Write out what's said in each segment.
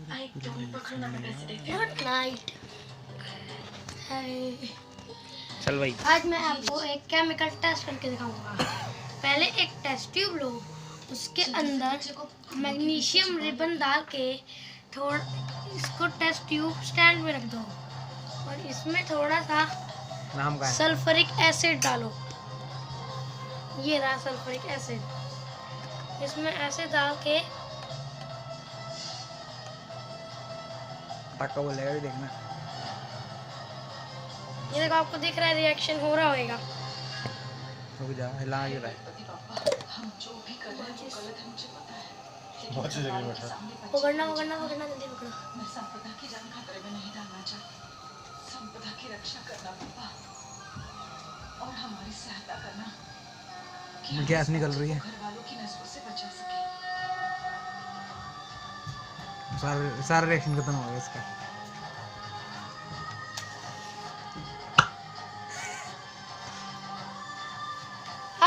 Good night. चल भाई, आज मैं आपको एक केमिकल टेस्ट करके दिखाऊंगा। पहले एक टेस्ट ट्यूब लो, उसके अंदर मैग्नीशियम रिबन डाल के थोड़ा इसको टेस्ट ट्यूब स्टैंड में रख दो और इसमें थोड़ा सा नाम का है सल्फ्यूरिक एसिड डालो। ये रहा सल्फ्यूरिक एसिड। इसमें ऐसे डाल के पटाखा बोलेगा भी देखना। ये देखो, आपको दिख रहा है रिएक्शन हो रहा होगा। रुक जा, हिला ही रहा है। बहुत अच्छी जगह बैठा। पकड़ना पकड़ना पकड़ना, जल्दी पकड़ो। मैं संपदा की जान खतरे में नहीं डालना चाहती। संपदा की रक्षा करना पापा और हमारी सहायता करना कि गैस निकल रही है। घर वालों की नजरों से बचा सके। सारा रिएक्शन खत्म हो गया इसका।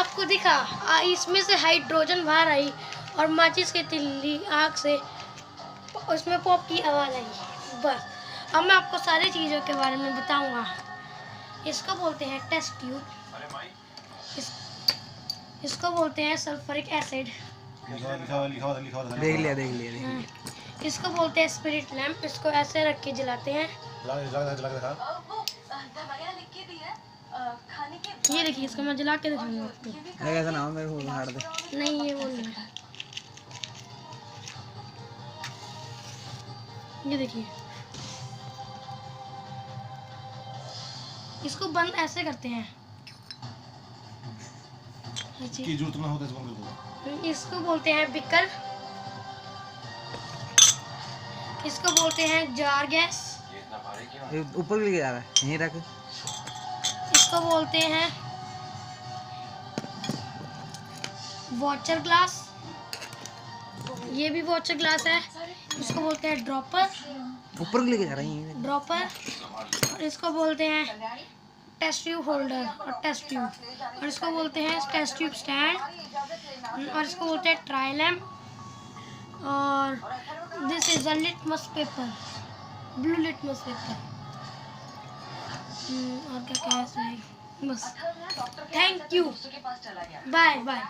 आपको दिखा इसमें से हाइड्रोजन बाहर आई और माचिस की तिल्ली आग से उसमें पॉप की आवाज आई। बस अब मैं आपको सारी चीज़ों के बारे में बताऊंगा। इसको बोलते हैं टेस्ट ट्यूब, इसको बोलते हैं सल्फ्यूरिक एसिड, देख लिया। इसको बोलते हैं स्पिरिट लैंप। इसको ऐसे रख के जलाते हैं। ये देखिए, इसको मैं जला के दिखाऊंगा आपको। ऐसा ना हो मेरे को हार दे। नहीं, ये बोल रहा है। ये देखिए, इसको बंद ऐसे करते हैं। की जरूरत ना हो तो इसको कर दो। इसको बोलते हैं बिकर। इसको बोलते हैं जार गैस। ये ऊपर लेके जा रहा है, यहीं रख। इसको बोलते हैं वॉचर ग्लास। ये भी वॉचर ग्लास है। इसको बोलते हैं ड्रॉपर। ऊपर लेके जा रहा है ड्रॉपर। और इसको बोलते हैं टेस्ट ट्यूब होल्डर और टेस्ट ट्यूब। और इसको बोलते हैं टेस्ट ट्यूब स्टैंड। और इसको बोलते हैं ट्राई लैम्प। और this is a litmus paper, blue litmus paper. और क्या क्या है इसमें? बस, थैंक यू, बाय बाय।